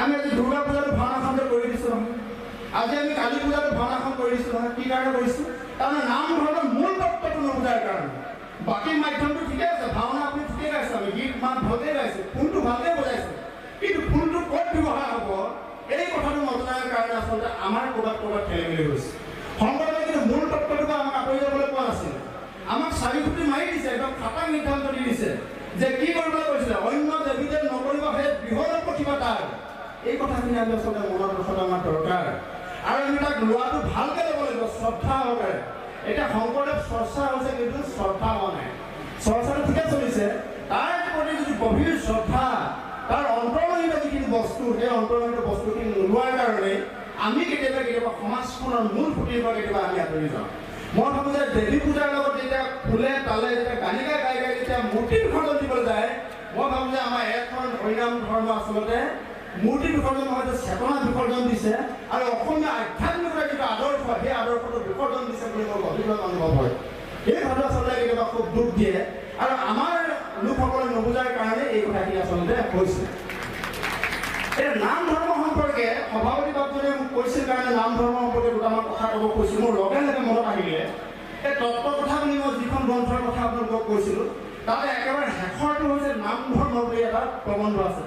আমি আজি দুৰ্গা পূজাটো ভাওনাখন কৰি দিছোঁ নহয়, আজি আমি কালী পূজাটো ভাওনাখন কৰি দিছোঁ নহয়। কি কাৰণে কৰিছোঁ? তাৰমানে নাম ধৰ্মৰ মূল তত্ত্বটো নুবুজাৰ কাৰণে। বাকী মাধ্যমটো ঠিকে আছে, ভাওনা আপুনি ঠিকে গাইছে, আমি গীত মাত ভালকৈ গাইছোঁ, ফুলটো ভালকৈ বজাইছোঁ, কিন্তু ফুলটো ক'ত ব্যৱহাৰ হ'ব এই কথাটো নজনাৰ কাৰণে আচলতে আমাৰ ক'ৰবাত খেলি মেলি হৈছে। শংকৰদেৱে কিন্তু মূল তত্ত্বটোৰ পৰা আমাক আঁতৰি যাবলৈ পোৱা নাছিল। আমাক চাৰি খুটি মাৰি দিছে, একদম খাটাং সিদ্ধান্ত দি দিছে যে কি কৰিবলৈ কৈছিলে, অন্য দেৱী দেৱ নকৰিব, সেই বৃহৎ প্ৰতিভা তাৰ। এই কথাখিনি আমি আচলতে মনত ৰখাটো আমাৰ দৰকাৰ, আৰু আমি তাক লোৱাটো ভালকৈ ল'ব লাগিব, শ্ৰদ্ধা সহকাৰে। এতিয়া শংকৰদেৱ চৰ্চা হৈছে, কিন্তু শ্ৰদ্ধা হোৱা নাই। চৰ্চাটো ঠিকে চলিছে, তাৰ প্ৰতি যদি গভীৰ শ্ৰদ্ধা, তাৰ অন্তৰ্নিহিত যিখিনি বস্তু, সেই অন্তৰ্নিহিত বস্তুখিনি নোলোৱাৰ কাৰণে আমি কেতিয়াবা সমাজখনৰ মূল খুঁটিৰ পৰা কেতিয়াবা আমি আঁতৰি যাওঁ। মই ভাবোঁ যে দেৱী পূজাৰ লগত যেতিয়া ফুলে তালে যেতিয়া গাই যেতিয়া মূৰ্তি বিসৰ্জন দিবলৈ যায়, মই ভাবোঁ যে আমাৰ এখন হৰিনাম ধৰ্ম আচলতে মূৰ্তি বিসৰ্জন হয়তো চেতনা বিসৰ্জন দিছে, আৰু অসমীয়া আধ্যাত্মিকতাৰ যিটো আদৰ্শ, সেই আদৰ্শটো বিসৰ্জন দিছে বুলি মোৰ গভীৰভাৱে অনুভৱ হয়। এই কথাটো আচলতে কেতিয়াবা খুব দুখ দিয়ে, আৰু আমাৰ লোকসকলে নুবুজাৰ কাৰণে এই কথাখিনি আচলতে হৈছে। এই নাম ধৰ্ম সম্পৰ্কে সভাপতি বাবুজনে মোক কৈছিল কাৰণে নাম ধৰ্ম সম্পৰ্কে দুটামান কথা ক'ব কৈছিল। মোৰ লগে লগে মনত আহিলে এই তত্ত্ব কথা বুলি মই যিখন গ্ৰন্থৰ কথা আপোনালোকক কৈছিলোঁ, তাতে একেবাৰে শেষৰটো হৈছে নাম ধৰ্ম বুলি এটা প্ৰবন্ধ আছে।